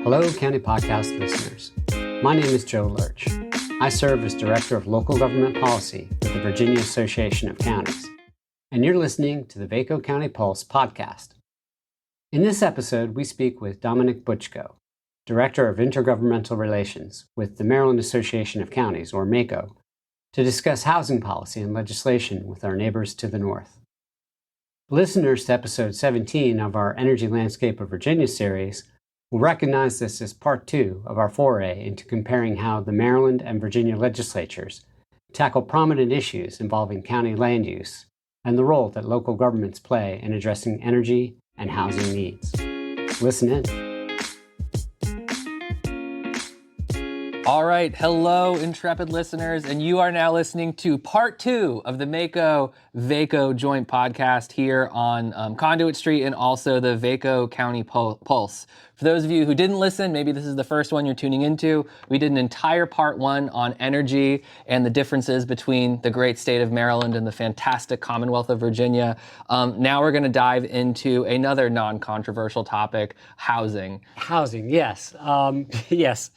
Hello, County Podcast listeners. My name is Joe Lerch. I serve as Director of Local Government Policy with the Virginia Association of Counties, and you're listening to the VACo County Pulse podcast. In this episode, we speak with Dominic Butchko, Director of Intergovernmental Relations with the Maryland Association of Counties, or MACo, to discuss housing policy and legislation with our neighbors to the north. Listeners to episode 17 of our Energy Landscape of Virginia series will recognize this as part 2 of our foray into comparing how the Maryland and Virginia legislatures tackle prominent issues involving county land use and the role that local governments play in addressing energy and housing needs. Listen in. All right, hello, intrepid listeners, and you are now listening to part 2 of the MACo VACo joint podcast here on Conduit Street and also the VACo County Pulse. For those of you who didn't listen, maybe this is the first one you're tuning into, we did an entire part 1 on energy and the differences between the great state of Maryland and the fantastic Commonwealth of Virginia. Now we're going to dive into another non-controversial topic, housing. Housing, yes. Yes.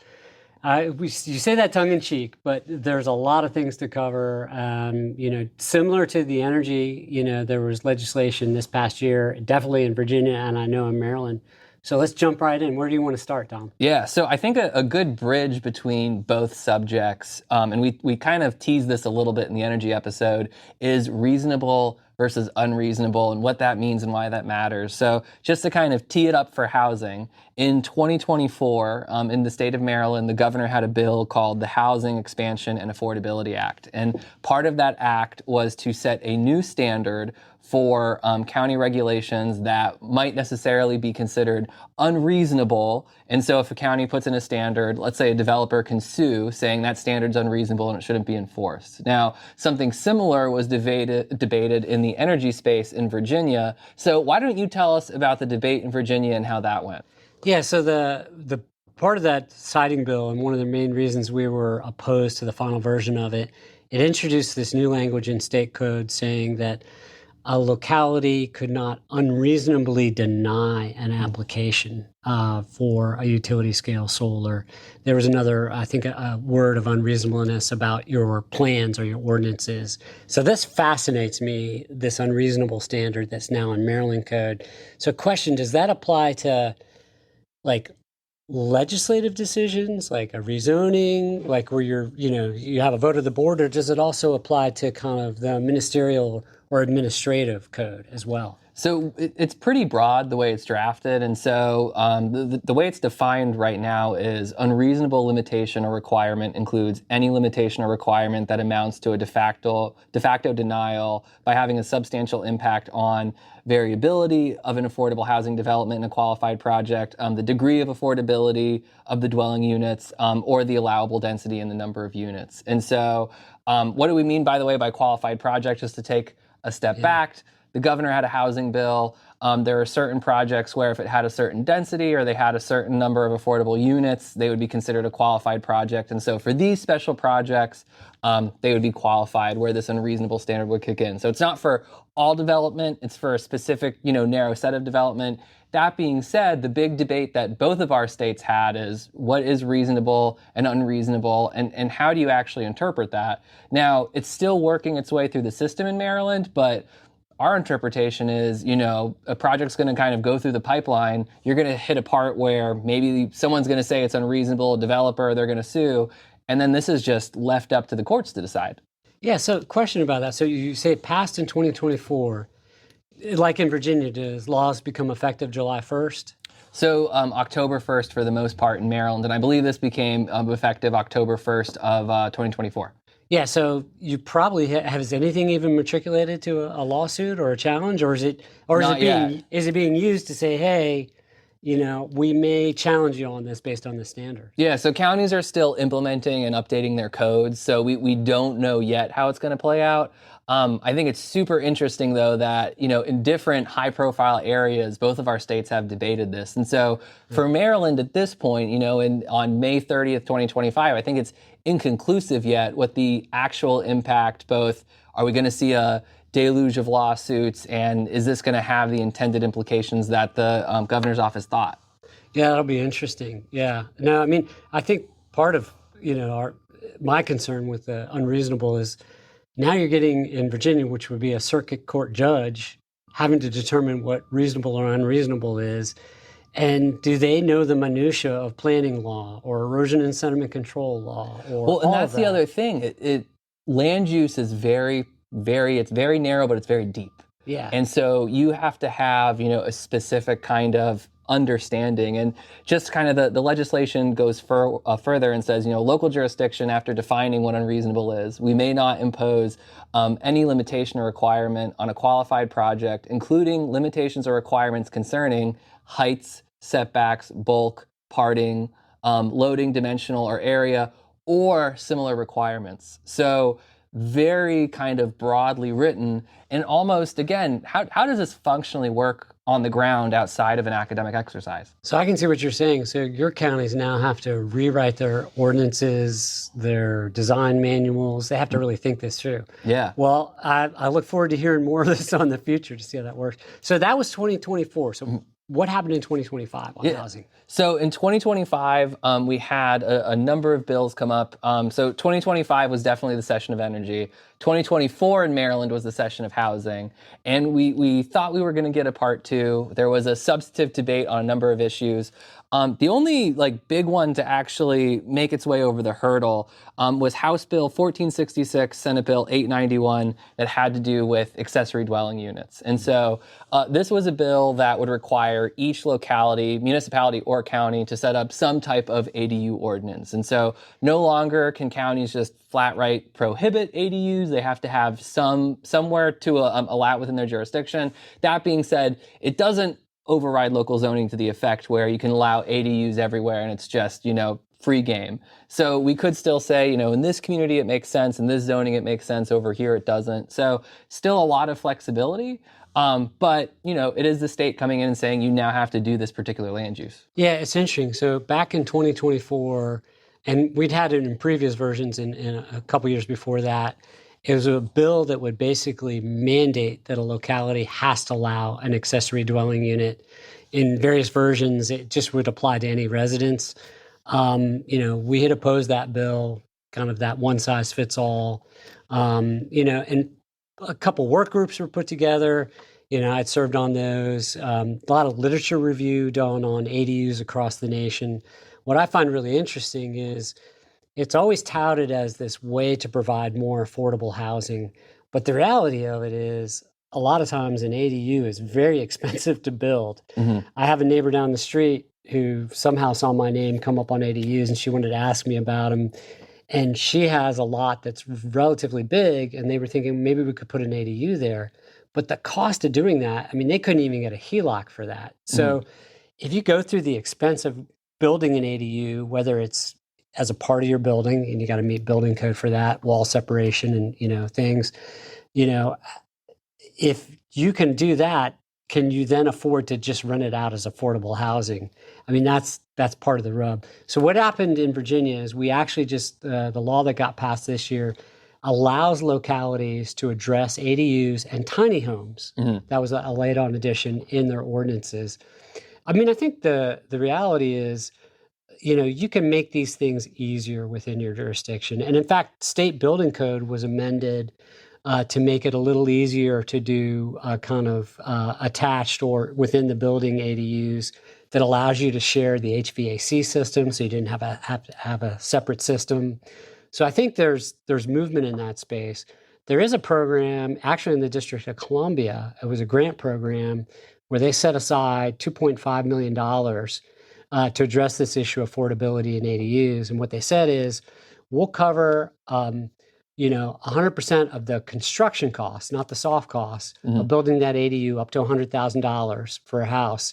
You say that tongue-in-cheek, but there's a lot of things to cover. Similar to the energy, there was legislation this past year, definitely in Virginia, and I know in Maryland. So let's jump right in. Where do you want to start, Dom? Yeah, so I think a good bridge between both subjects, and we kind of teased this a little bit in the energy episode, is reasonable versus unreasonable and what that means and why that matters. So just to kind of tee it up for housing, in 2024, in the state of Maryland, the governor had a bill called the Housing Expansion and Affordability Act. And part of that act was to set a new standard for county regulations that might necessarily be considered unreasonable. And so if a county puts in a standard, let's say a developer can sue saying that standard's unreasonable and it shouldn't be enforced. Now, something similar was debated in the energy space in Virginia. So why don't you tell us about the debate in Virginia and how that went? Yeah, so the part of that citing bill, and one of the main reasons we were opposed to the final version of it, it introduced this new language in state code saying that a locality could not unreasonably deny an application for a utility scale solar. There was another, I think, a word of unreasonableness about your plans or your ordinances. So this fascinates me, this unreasonable standard that's now in Maryland code. So question, does that apply to like legislative decisions, like a rezoning, like where you have a vote of the board, or does it also apply to kind of the ministerial or administrative code as well? So it's pretty broad the way it's drafted. And so the way it's defined right now is unreasonable limitation or requirement includes any limitation or requirement that amounts to a de facto denial by having a substantial impact on variability of an affordable housing development in a qualified project, the degree of affordability of the dwelling units, or the allowable density in the number of units. And so what do we mean, by the way, by qualified project? Just to take a step back, the governor had a housing bill. There are certain projects where if it had a certain density or they had a certain number of affordable units, they would be considered a qualified project. And so for these special projects, they would be qualified where this unreasonable standard would kick in. So it's not for all development, it's for a specific, narrow set of development. That being said, the big debate that both of our states had is what is reasonable and unreasonable, and how do you actually interpret that? Now, it's still working its way through the system in Maryland, but our interpretation is, a project's going to kind of go through the pipeline. You're going to hit a part where maybe someone's going to say it's unreasonable, a developer, they're going to sue, and then this is just left up to the courts to decide. Yeah, so question about that. So you say it passed in 2024. Like in Virginia, does laws become effective July 1st? So October 1st for the most part in Maryland, and I believe this became effective October 1st of 2024. Yeah, so you probably has anything even matriculated to a lawsuit or a challenge, or is it being used to say, hey, we may challenge you on this based on the standard? Yeah, so counties are still implementing and updating their codes, so we don't know yet how it's going to play out. I think it's super interesting, though, that, in different high-profile areas, both of our states have debated this. And so for Maryland at this point, on May 30th, 2025, I think it's inconclusive yet what the actual impact, both are we going to see a deluge of lawsuits, and is this going to have the intended implications that the governor's office thought? Yeah, that'll be interesting. Yeah. No, I mean, I think part of, my concern with the unreasonable is now you're getting in Virginia, which would be a circuit court judge, having to determine what reasonable or unreasonable is. And do they know the minutia of planning law or erosion and sediment control law or Well, and all that's of the that? other thing. Land use is it's very narrow, but it's very deep. Yeah. And so you have to have, a specific kind of understanding. And just kind of the legislation goes further and says, local jurisdiction, after defining what unreasonable is, we may not impose any limitation or requirement on a qualified project, including limitations or requirements concerning heights, setbacks, bulk, parting, loading, dimensional or area, or similar requirements. So very kind of broadly written, and almost, again, how does this functionally work on the ground outside of an academic exercise? So I can see what you're saying. So your counties now have to rewrite their ordinances, their design manuals. They have to really think this through. Yeah. Well, I look forward to hearing more of this on the future to see how that works. So that was 2024. So what happened in 2025 on housing? So in 2025, we had a number of bills come up. So 2025 was definitely the session of energy. 2024 in Maryland was the session of housing. And we thought we were going to get a part two. There was a substantive debate on a number of issues. The only big one to actually make its way over the hurdle was House Bill 1466, Senate Bill 891, that had to do with accessory dwelling units. And so this was a bill that would require each locality, municipality or county, to set up some type of ADU ordinance. And so no longer can counties just flat right prohibit ADUs. They have to have somewhere to allow it within their jurisdiction. That being said, it doesn't override local zoning to the effect where you can allow ADUs everywhere and it's just, free game. So we could still say, in this community it makes sense, in this zoning it makes sense, over here it doesn't. So still a lot of flexibility, but it is the state coming in and saying you now have to do this particular land use. Yeah, it's interesting. So back in 2024, and we'd had it in previous versions in a couple years before that, it was a bill that would basically mandate that a locality has to allow an accessory dwelling unit. In various versions, it just would apply to any residence. We had opposed that bill, kind of that one size fits all. And a couple work groups were put together. I'd served on those. A lot of literature review done on ADUs across the nation. What I find really interesting is it's always touted as this way to provide more affordable housing. But the reality of it is a lot of times an ADU is very expensive to build. Mm-hmm. I have a neighbor down the street who somehow saw my name come up on ADUs and she wanted to ask me about them. And she has a lot that's relatively big and they were thinking maybe we could put an ADU there. But the cost of doing that, they couldn't even get a HELOC for that. So if you go through the expense of building an ADU, whether it's as a part of your building, and you got to meet building code for that, wall separation and, things, if you can do that, can you then afford to just rent it out as affordable housing? That's part of the rub. So what happened in Virginia is we actually just, the law that got passed this year allows localities to address ADUs and tiny homes. Mm-hmm. That was a laid-on addition in their ordinances. I think the reality is, you can make these things easier within your jurisdiction. And in fact, state building code was amended to make it a little easier to do kind of attached or within the building ADUs that allows you to share the HVAC system, so you didn't have to have a separate system. So I think there's movement in that space. There is a program actually in the District of Columbia. It was a grant program where they set aside $2.5 million to address this issue of affordability in ADUs. And what they said is, we'll cover 100% of the construction costs, not the soft costs, of building that ADU up to $100,000 for a house.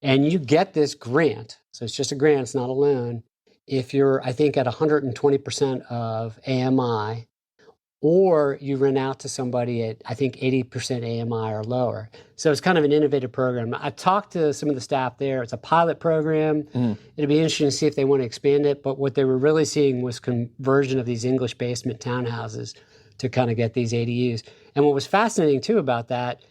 And you get this grant. So it's just a grant, it's not a loan. If you're, I think, at 120% of AMI, or you rent out to somebody at, I think, 80% AMI or lower. So it's kind of an innovative program. I talked to some of the staff there. It's a pilot program. It'll be interesting to see if they want to expand it. But what they were really seeing was conversion of these English basement townhouses to kind of get these ADUs. And what was fascinating, too, about that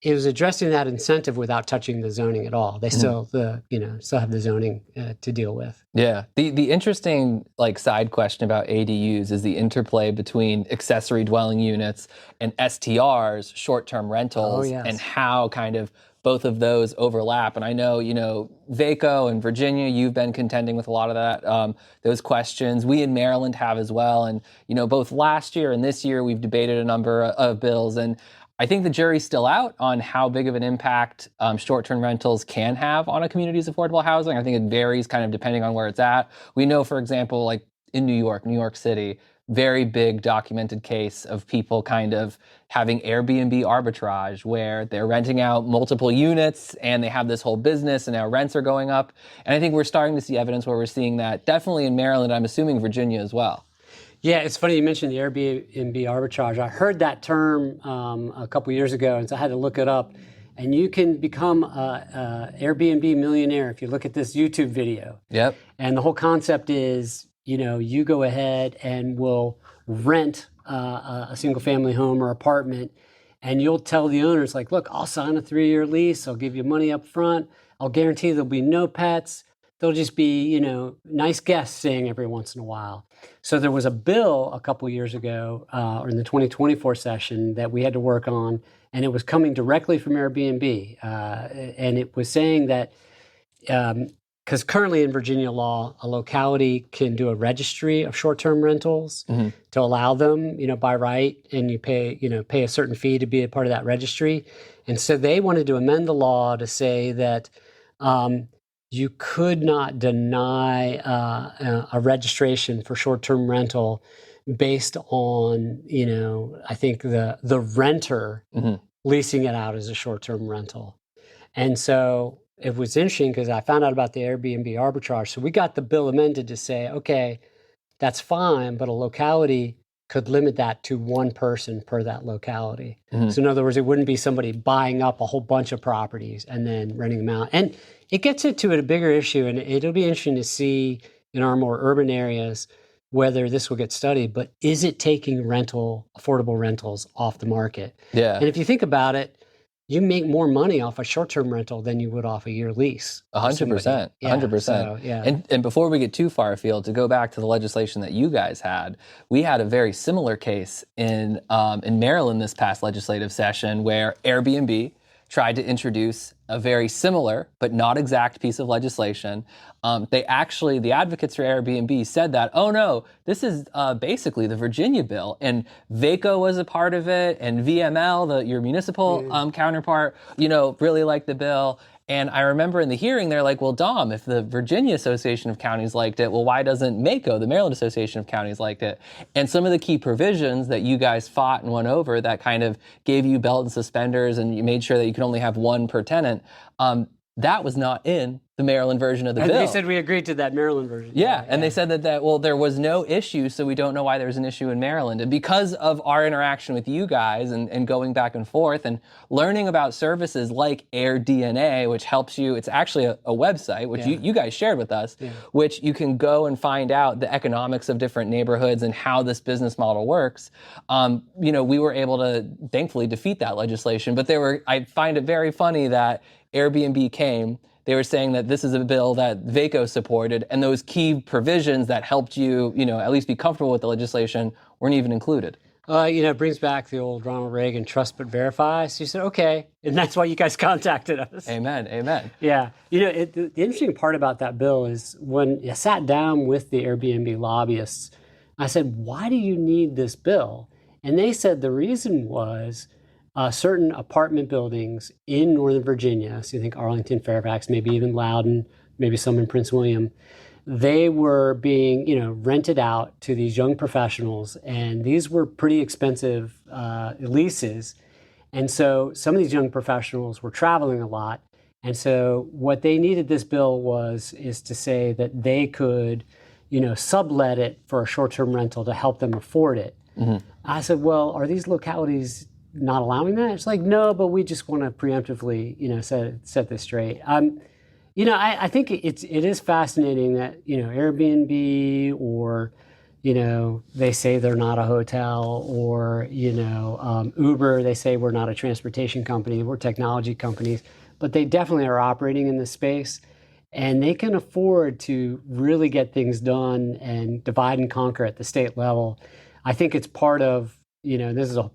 it was addressing that incentive without touching the zoning at all. They still have the zoning to deal with. Yeah. The interesting side question about ADUs is the interplay between accessory dwelling units and STRs, short-term rentals, and how kind of both of those overlap. And I know, VACo and Virginia, you've been contending with a lot of that, those questions. We in Maryland have as well. And, both last year and this year, we've debated a number of bills. And I think the jury's still out on how big of an impact short-term rentals can have on a community's affordable housing. I think it varies kind of depending on where it's at. We know, for example, like in New York City, very big documented case of people kind of having Airbnb arbitrage where they're renting out multiple units and they have this whole business and now rents are going up. And I think we're starting to see evidence where we're seeing that definitely in Maryland, I'm assuming Virginia as well. Yeah, it's funny you mentioned the Airbnb arbitrage. I heard that term a couple years ago, and so I had to look it up. And you can become a Airbnb millionaire if you look at this YouTube video. Yep. And the whole concept is, you go ahead and will rent a single family home or apartment, and you'll tell the owners, look, I'll sign a 3-year lease. I'll give you money up front. I'll guarantee there'll be no pets. There'll just be, nice guests staying every once in a while. So there was a bill a couple years ago, or in the 2024 session, that we had to work on, and it was coming directly from Airbnb. And it was saying that, because currently in Virginia law, a locality can do a registry of short-term rentals to allow them, by right, and you pay a certain fee to be a part of that registry. And so they wanted to amend the law to say that you could not deny a registration for short-term rental based on, I think the renter leasing it out as a short-term rental. And so it was interesting because I found out about the Airbnb arbitrage. So we got the bill amended to say, okay, that's fine, but a locality could limit that to one person per that locality. So in other words, it wouldn't be somebody buying up a whole bunch of properties and then renting them out. And it gets into a bigger issue, and it'll be interesting to see in our more urban areas whether this will get studied, but is it taking affordable rentals off the market? Yeah. And if you think about it, you make more money off a short-term rental than you would off a year lease. 100%. 100%. So, And before we get too far afield, to go back to the legislation that you guys had, we had a very similar case in Maryland this past legislative session where Airbnb tried to introduce a very similar but not exact piece of legislation. The advocates for Airbnb said that, oh no, this is basically the Virginia bill, and VACo was a part of it, and VML, your municipal counterpart, really liked the bill. And I remember in the hearing, they're like, well, Dom, if the Virginia Association of Counties liked it, well, why doesn't MACo, the Maryland Association of Counties, liked it? And some of the key provisions that you guys fought and won over that kind of gave you belt and suspenders and you made sure that you could only have one per tenant, that was not in the Maryland version of the bill. They said we agreed to that Maryland version. Yeah, and they said that there was no issue, so we don't know why there's an issue in Maryland. And because of our interaction with you guys and going back and forth and learning about services like AirDNA, which helps you, it's actually a website, which you guys shared with us, which you can go and find out the economics of different neighborhoods and how this business model works. We were able to thankfully defeat that legislation, but I find it very funny that Airbnb came. They were saying that this is a bill that VACo supported, and those key provisions that helped you, at least be comfortable with the legislation weren't even included. It brings back the old Ronald Reagan trust but verify. So you said, okay, and that's why you guys contacted us. Amen, amen. Yeah. The interesting part about that bill is when I sat down with the Airbnb lobbyists, I said, why do you need this bill? And they said the reason was certain apartment buildings in Northern Virginia, so you think Arlington, Fairfax, maybe even Loudoun, maybe some in Prince William, they were being, rented out to these young professionals, and these were pretty expensive leases. And so some of these young professionals were traveling a lot. And so what they needed this bill is to say that they could, sublet it for a short-term rental to help them afford it. I said, well, are these localities not allowing that? It's like, no, but we just want to preemptively, set this straight. I think it is fascinating that, Airbnb or, they say they're not a hotel, or, Uber, they say we're not a transportation company, we're technology companies, but they definitely are operating in this space. And they can afford to really get things done and divide and conquer at the state level. I think it's part of, this is a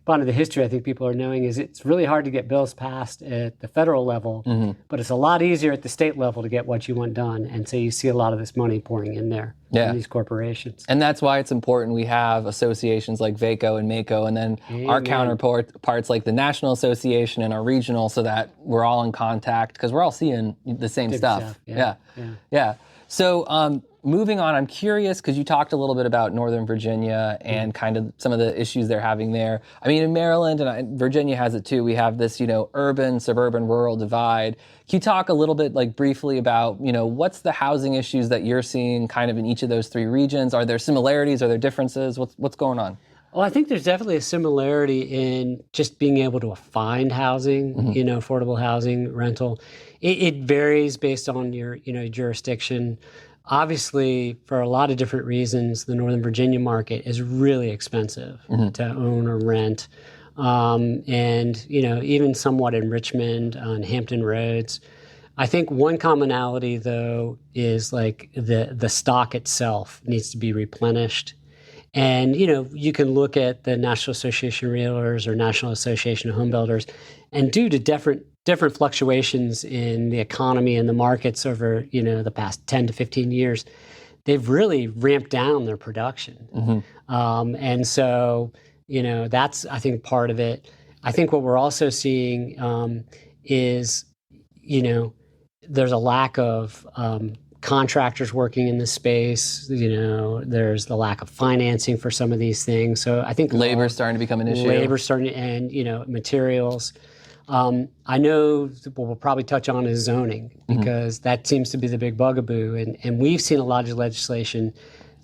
part of the history I think people are knowing, is it's really hard to get bills passed at the federal level, but it's a lot easier at the state level to get what you want done. And so you see a lot of this money pouring in there in these corporations. And that's why it's important we have associations like VACo and MACo, and then our counterparts like the National Association and our regional, so that we're all in contact, because we're all seeing the same stuff. Yeah. So moving on, I'm curious, because you talked a little bit about Northern Virginia and kind of some of the issues they're having there. I mean, in Maryland, and Virginia has it too, we have this, urban, suburban, rural divide. Can you talk a little bit, briefly about, what's the housing issues that you're seeing kind of in each of those three regions? Are there similarities? Are there differences? What's going on? Well, I think there's definitely a similarity in just being able to find housing, affordable housing, rental. It varies based on your, jurisdiction. Obviously, for a lot of different reasons, the Northern Virginia market is really expensive to own or rent. And, even somewhat in Richmond, on Hampton Roads. I think one commonality, though, is the stock itself needs to be replenished. And, you can look at the National Association of Realtors or National Association of Home Builders, and due to different fluctuations in the economy and the markets over, the past 10 to 15 years, they've really ramped down their production. And so, that's, I think, part of it. I think what we're also seeing is, there's a lack of contractors working in this space. There's the lack of financing for some of these things. So I think labor's starting to become an issue. And materials. I know what we'll probably touch on is zoning, because that seems to be the big bugaboo. And we've seen a lot of legislation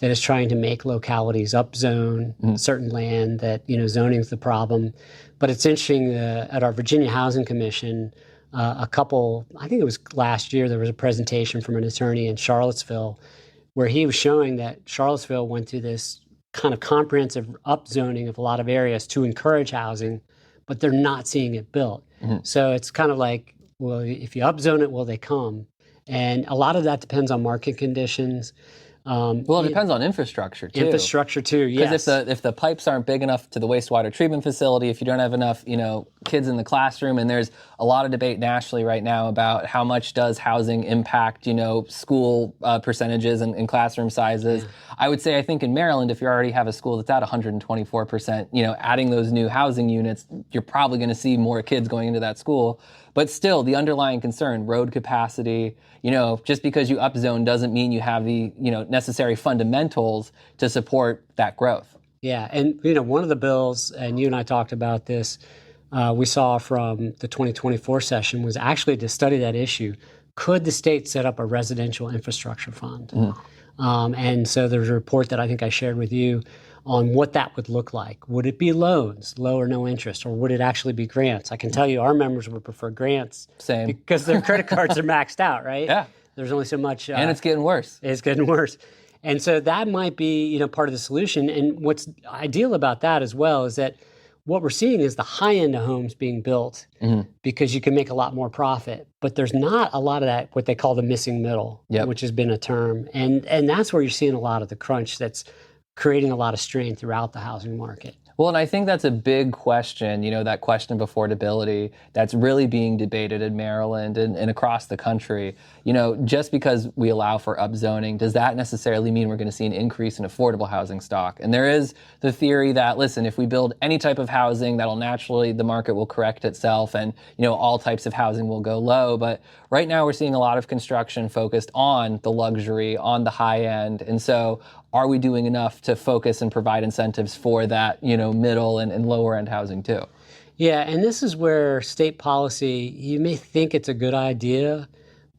that is trying to make localities upzone certain land, that, zoning is the problem. But it's interesting, at our Virginia Housing Commission, I think it was last year, there was a presentation from an attorney in Charlottesville where he was showing that Charlottesville went through this kind of comprehensive upzoning of a lot of areas to encourage housing, but they're not seeing it built. So it's kind of like, well, if you upzone it, will they come? And a lot of that depends on market conditions. It depends on infrastructure too. Yes. Because if the pipes aren't big enough to the wastewater treatment facility, if you don't have enough, kids in the classroom, and there's a lot of debate nationally right now about how much does housing impact, school percentages and classroom sizes. I would say, I think in Maryland, if you already have a school that's at 124%, adding those new housing units, you're probably going to see more kids going into that school. But still, the underlying concern, road capacity, just because you upzone doesn't mean you have the, necessary fundamentals to support that growth. Yeah, and, one of the bills, and you and I talked about this, we saw from the 2024 session, was actually to study that issue. Could the state set up a residential infrastructure fund? And so there's a report that I think I shared with you on what that would look like. Would it be loans, low or no interest, or would it actually be grants? I can tell you our members would prefer grants. Same. Because their credit cards are maxed out, right? Yeah. There's only so much. And it's getting worse. It's getting worse. And so that might be, part of the solution. And what's ideal about that as well is that what we're seeing is the high end of homes being built because you can make a lot more profit. But there's not a lot of that, what they call the missing middle, which has been a term. And that's where you're seeing a lot of the crunch that's creating a lot of strain throughout the housing market. Well, and I think that's a big question, that question of affordability that's really being debated in Maryland and across the country. Just because we allow for upzoning, does that necessarily mean we're going to see an increase in affordable housing stock? And there is the theory that, listen, if we build any type of housing, that'll naturally, the market will correct itself and, all types of housing will go low. But right now we're seeing a lot of construction focused on the luxury, on the high end. And so are we doing enough to focus and provide incentives for that, middle and lower end housing too? Yeah, and this is where state policy, you may think it's a good idea,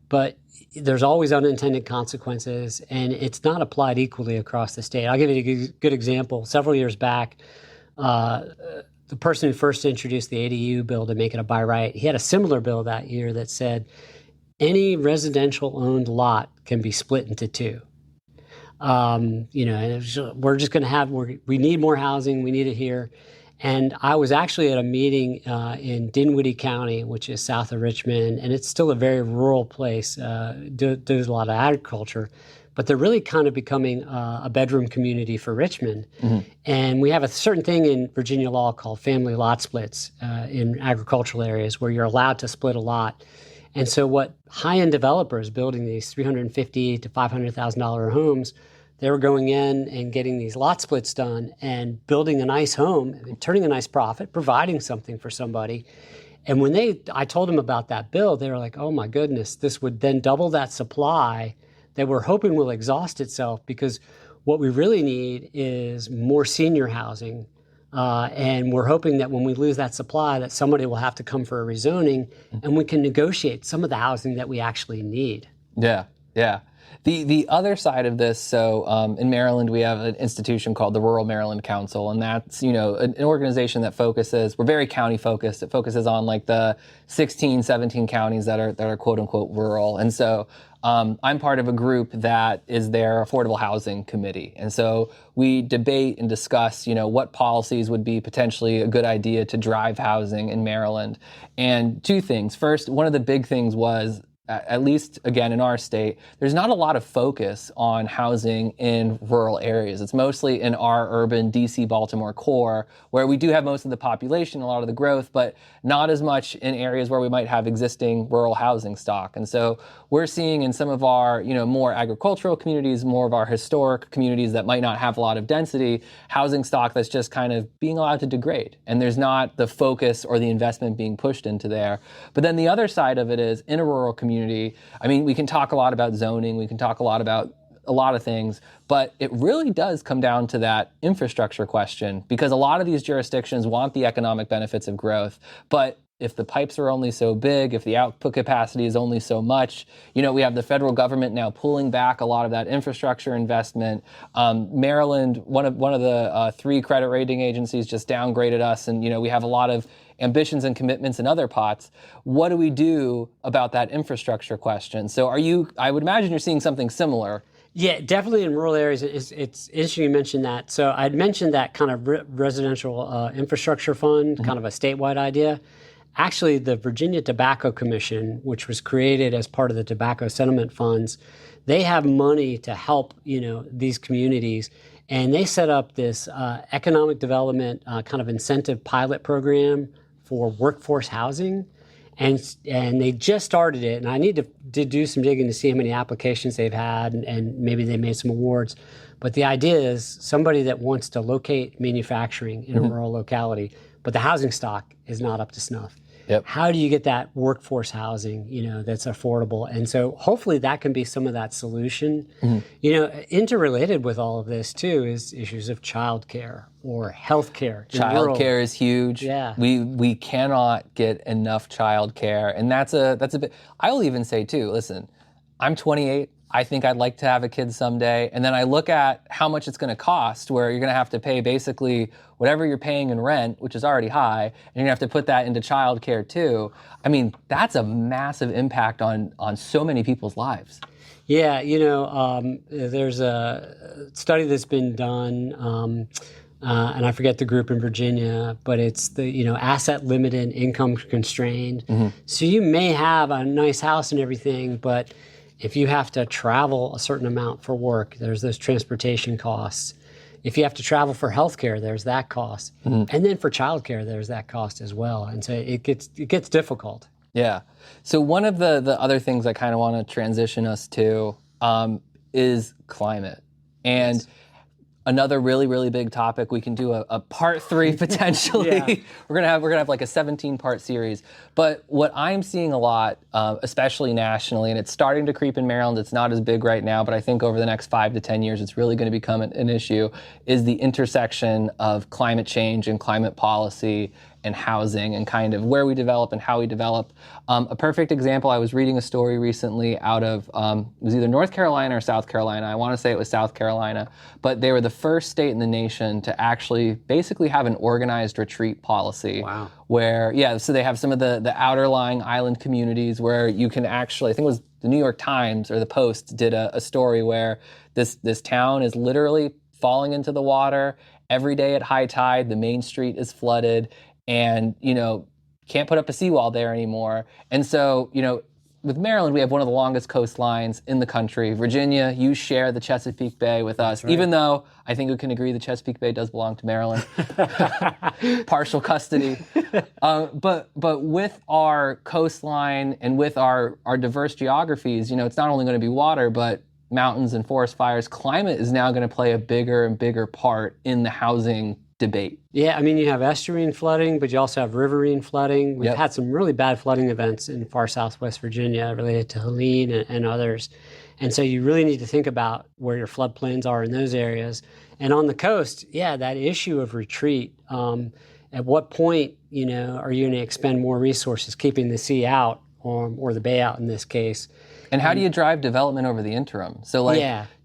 but there's always unintended consequences, and it's not applied equally across the state. I'll give you a good example. Several years back, the person who first introduced the ADU bill to make it a by right, he had a similar bill that year that said any residential owned lot can be split into two. And we're just going to we need more housing. We need it here. And I was actually at a meeting in Dinwiddie County, which is south of Richmond, and it's still a very rural place. There's a lot of agriculture, but they're really kind of becoming a bedroom community for Richmond. And we have a certain thing in Virginia law called family lot splits in agricultural areas where you're allowed to split a lot. And so what high-end developers building these $350,000 to $500,000 homes, they were going in and getting these lot splits done and building a nice home, and turning a nice profit, providing something for somebody. And when I told them about that bill, they were like, oh my goodness, this would then double that supply that we're hoping will exhaust itself, because what we really need is more senior housing. And we're hoping that when we lose that supply, that somebody will have to come for a rezoning and we can negotiate some of the housing that we actually need. Yeah, yeah. The other side of this, so in Maryland, we have an institution called the Rural Maryland Council, and that's, an organization that we're very county focused. It focuses on like the 16, 17 counties that are quote unquote rural. And so I'm part of a group that is their affordable housing committee. And so we debate and discuss, what policies would be potentially a good idea to drive housing in Maryland. And two things. First, one of the big things was, at least again in our state, there's not a lot of focus on housing in rural areas. It's mostly in our urban DC, Baltimore core, where we do have most of the population, a lot of the growth, but not as much in areas where we might have existing rural housing stock. And so we're seeing in some of our, more agricultural communities, more of our historic communities that might not have a lot of density, housing stock that's just kind of being allowed to degrade. And there's not the focus or the investment being pushed into there. But then the other side of it is in a rural community, we can talk a lot about zoning, we can talk a lot about a lot of things, but it really does come down to that infrastructure question, because a lot of these jurisdictions want the economic benefits of growth, but if the pipes are only so big, if the output capacity is only so much, we have the federal government now pulling back a lot of that infrastructure investment. Maryland, one of the three credit rating agencies just downgraded us, and we have a lot of ambitions and commitments in other pots. What do we do about that infrastructure question? So I would imagine you're seeing something similar. Yeah, definitely in rural areas. It's interesting you mentioned that. So I'd mentioned that kind of residential infrastructure fund, kind of a statewide idea. Actually, the Virginia Tobacco Commission, which was created as part of the tobacco settlement funds, they have money to help, these communities. And they set up this economic development kind of incentive pilot program for workforce housing. And they just started it. And I need to do some digging to see how many applications they've had, and maybe they made some awards. But the idea is somebody that wants to locate manufacturing in a rural locality, but the housing stock is not up to snuff. Yep. How do you get that workforce housing, that's affordable? And so hopefully that can be some of that solution. Interrelated with all of this too is issues of childcare or healthcare. Childcare is huge. Yeah. We cannot get enough childcare, and that's a bit. I will even say too. Listen, I'm 28. I think I'd like to have a kid someday. And then I look at how much it's going to cost, where you're going to have to pay basically whatever you're paying in rent, which is already high, and you're going to have to put that into childcare too. That's a massive impact on so many people's lives. Yeah, there's a study that's been done, and I forget the group in Virginia, but it's the, asset limited, income constrained. So you may have a nice house and everything, but if you have to travel a certain amount for work, there's those transportation costs. If you have to travel for healthcare, there's that cost. And then for childcare, there's that cost as well. And so it gets difficult. Yeah. So one of the other things I kind of want to transition us to is climate. And yes. Another really, really big topic. We can do a part 3 potentially. Yeah. We're gonna have like a 17-part series. But what I'm seeing a lot, especially nationally, and it's starting to creep in Maryland. It's not as big right now, but I think over the next 5 to 10 years, it's really going to become an issue. Is the intersection of climate change and climate policy and housing, and kind of where we develop and how we develop. A perfect example, I was reading a story recently out of, it was either North Carolina or South Carolina. I want to say it was South Carolina, but they were the first state in the nation to actually basically have an organized retreat policy. Wow. Where, so they have some of the outer lying island communities where you can actually, I think it was the New York Times or the Post did a story where this town is literally falling into the water every day at high tide. The main street is flooded, and can't put up a seawall there anymore. And so with Maryland, we have one of the longest coastlines in the country. Virginia, you share the Chesapeake Bay with us, right. Even though I think we can agree the Chesapeake Bay does belong to Maryland. Partial custody. But with our coastline and with our diverse geographies, it's not only going to be water, but mountains and forest fires. Climate is now going to play a bigger and bigger part in the housing debate. Yeah, you have estuarine flooding, but you also have riverine flooding. We've had some really bad flooding events in far southwest Virginia related to Helene and others. And so you really need to think about where your floodplains are in those areas. And on the coast, that issue of retreat, at what point, are you going to expend more resources keeping the sea out or the bay out in this case? And how do you drive development over the interim? So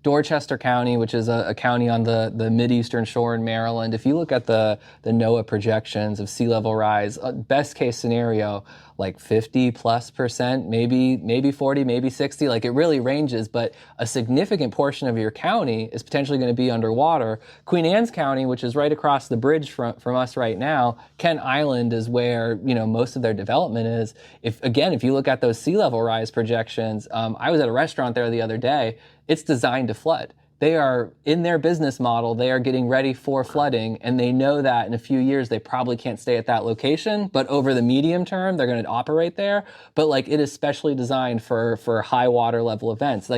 Dorchester County, which is a county on the Mideastern shore in Maryland, if you look at the NOAA projections of sea level rise, best case scenario, like 50+%, maybe 40, maybe 60, it really ranges, but a significant portion of your county is potentially going to be underwater. Queen Anne's County, which is right across the bridge from us right now, Kent Island is where, most of their development is. If you look at those sea level rise projections, I was at a restaurant there the other day, it's designed to flood. They are, in their business model, they are getting ready for flooding, and they know that in a few years they probably can't stay at that location, but over the medium term, they're going to operate there. But it is specially designed for high water level events.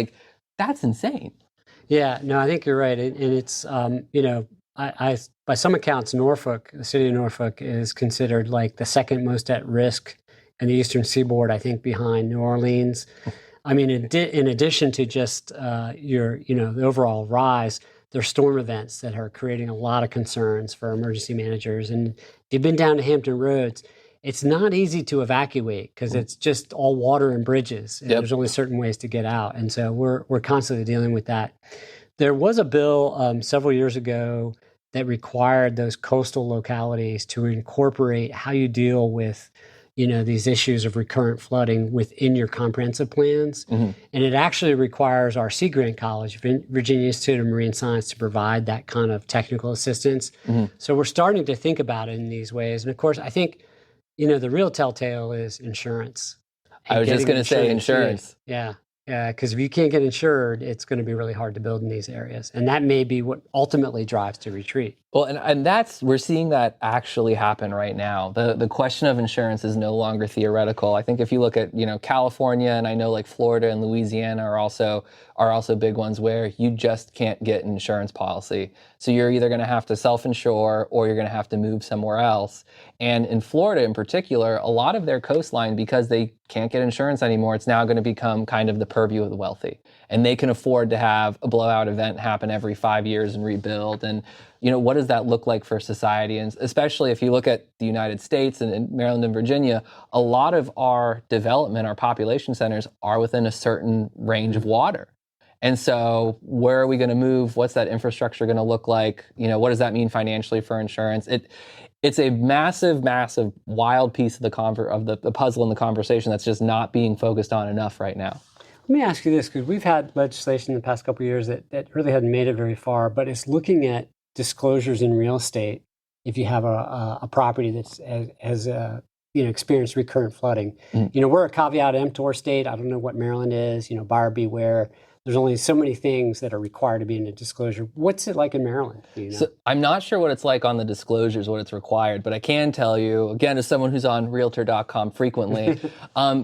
That's insane. Yeah, no, I think you're right. And it's, by some accounts, Norfolk, the city of Norfolk, is considered the second most at risk in the eastern seaboard, I think, behind New Orleans. In addition to just the overall rise, there's storm events that are creating a lot of concerns for emergency managers. And if you've been down to Hampton Roads, it's not easy to evacuate because it's just all water and bridges. And there's only certain ways to get out. And so we're constantly dealing with that. There was a bill several years ago that required those coastal localities to incorporate how you deal with these issues of recurrent flooding within your comprehensive plans. Mm-hmm. And it actually requires our Sea Grant College, Virginia Institute of Marine Science, to provide that kind of technical assistance. Mm-hmm. So we're starting to think about it in these ways. And of course, I think, the real telltale is insurance. I was just going to say insurance. Yeah. Because if you can't get insured, it's going to be really hard to build in these areas. And that may be what ultimately drives to retreat. Well, and we're seeing that actually happen right now. The question of insurance is no longer theoretical. I think if you look at, California, and I know Florida and Louisiana are also big ones where you just can't get an insurance policy. So you're either going to have to self-insure or you're going to have to move somewhere else. And in Florida in particular, a lot of their coastline, because they can't get insurance anymore, it's now going to become kind of the purview of the wealthy. And they can afford to have a blowout event happen every 5 years and rebuild. And what does that look like for society? And especially if you look at the United States and Maryland and Virginia, a lot of our development, our population centers are within a certain range of water. And so where are we going to move? What's that infrastructure going to look like? What does that mean financially for insurance? It's a massive, massive, wild piece of the puzzle in the conversation that's just not being focused on enough right now. Let me ask you this, because we've had legislation in the past couple of years that really hadn't made it very far, but it's looking at disclosures in real estate if you have a property that's has experienced recurrent flooding. Mm. We're a caveat emptor state. I don't know what Maryland is. Buyer beware. There's only so many things that are required to be in a disclosure. What's it like in Maryland? So I'm not sure what it's like on the disclosures, what it's required, but I can tell you, again, as someone who's on Realtor.com frequently,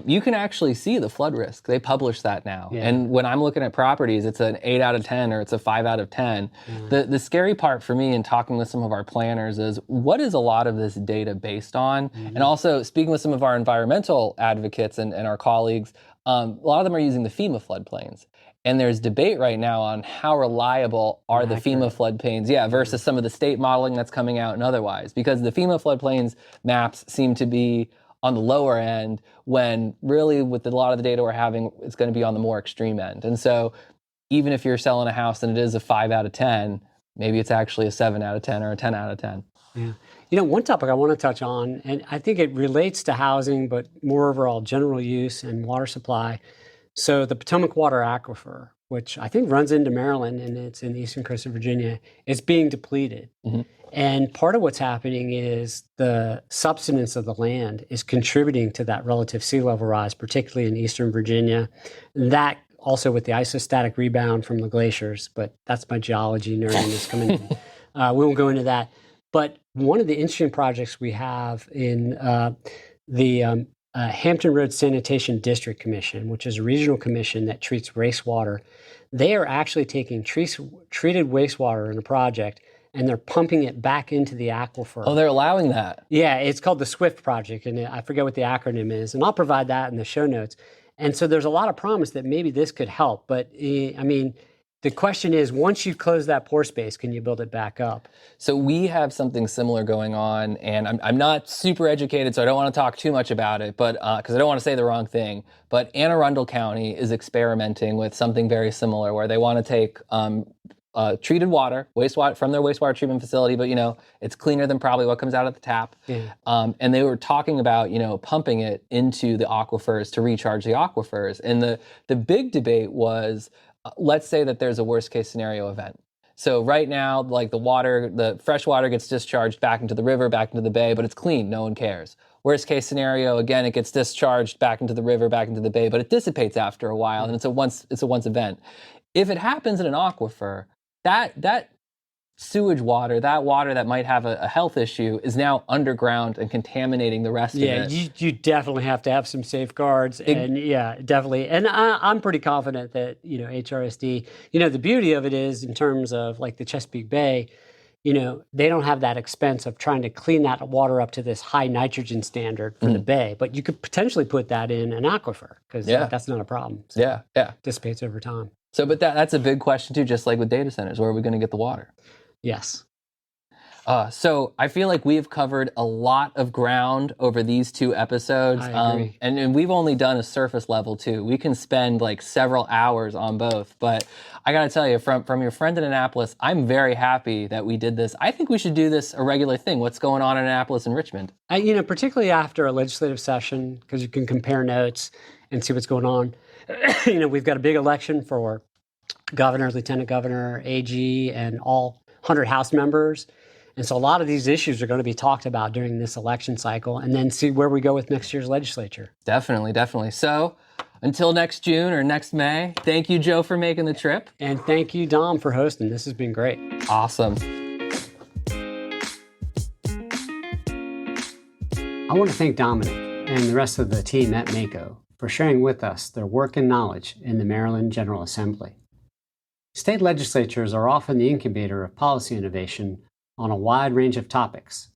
you can actually see the flood risk. They publish that now. Yeah. And when I'm looking at properties, it's an 8 out of 10 or it's a 5 out of 10. Yeah. The scary part for me in talking with some of our planners is what is a lot of this data based on? Mm-hmm. And also speaking with some of our environmental advocates and our colleagues, a lot of them are using the FEMA floodplains. And there's debate right now on how reliable are the FEMA floodplains, versus some of the state modeling that's coming out and otherwise. Because the FEMA floodplains maps seem to be on the lower end when really with a lot of the data we're having, it's going to be on the more extreme end. And so even if you're selling a house and it is a 5 out of 10, maybe it's actually a 7 out of 10 or a 10 out of 10. Yeah. One topic I want to touch on, and I think it relates to housing, but more overall general use and water supply. So the Potomac Water Aquifer, which I think runs into Maryland and it's in the eastern coast of Virginia, is being depleted. Mm-hmm. And part of what's happening is the subsidence of the land is contributing to that relative sea level rise, particularly in eastern Virginia. And that also with the isostatic rebound from the glaciers, but that's my geology nerdiness coming in. We won't go into that. But one of the interesting projects we have in the Hampton Roads Sanitation District Commission, which is a regional commission that treats wastewater, they are actually taking treated wastewater in a project and they're pumping it back into the aquifer. Oh, they're allowing that? Yeah, it's called the SWIFT project, and I forget what the acronym is, and I'll provide that in the show notes. And so there's a lot of promise that maybe this could help, but I mean, the question is, once you close that pore space, can you build it back up? So we have something similar going on, and I'm not super educated, so I don't want to talk too much about it, but because I don't want to say the wrong thing. But Anne Arundel County is experimenting with something very similar, where they want to take treated water, wastewater from their wastewater treatment facility, but it's cleaner than probably what comes out of the tap. Yeah. And they were talking about pumping it into the aquifers to recharge the aquifers. And the big debate was, let's say that there's a worst case scenario event. So right now, like the fresh water gets discharged back into the river, back into the bay, but it's clean, no one cares. Worst case scenario, again, it gets discharged back into the river, back into the bay, but it dissipates after a while, and it's a once event. If it happens in an aquifer, that sewage water, that water that might have a health issue, is now underground and contaminating the rest of it. Yeah, you definitely have to have some safeguards, and yeah, definitely. And I'm pretty confident that HRSD. The beauty of it is, in terms of like the Chesapeake Bay, they don't have that expense of trying to clean that water up to this high nitrogen standard for the bay. But you could potentially put that in an aquifer because that's not a problem. So it dissipates over time. So, but that's a big question too, just like with data centers. Where are we going to get the water? Yes. So I feel like we've covered a lot of ground over these 2 episodes. I agree. And we've only done a surface level too. We can spend like several hours on both. But I got to tell you, from your friend in Annapolis, I'm very happy that we did this. I think we should do this a regular thing. What's going on in Annapolis and Richmond? Particularly after a legislative session, because you can compare notes and see what's going on. We've got a big election for governor, lieutenant governor, AG, and all 100 House members. And so a lot of these issues are going to be talked about during this election cycle, and then see where we go with next year's legislature. Definitely. So until next June or next May, thank you, Joe, for making the trip. And thank you, Dom, for hosting. This has been great. Awesome. I want to thank Dominic and the rest of the team at MACo for sharing with us their work and knowledge in the Maryland General Assembly. State legislatures are often the incubator of policy innovation on a wide range of topics,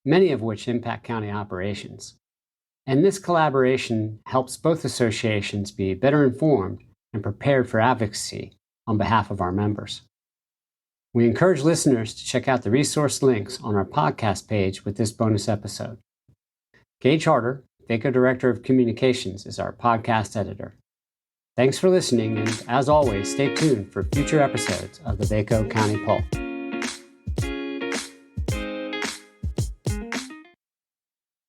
many of which impact county operations. And this collaboration helps both associations be better informed and prepared for advocacy on behalf of our members. We encourage listeners to check out the resource links on our podcast page with this bonus episode. Gage Harder, VACo Director of Communications, is our podcast editor. Thanks for listening, and as always, stay tuned for future episodes of the VACo County Pulse.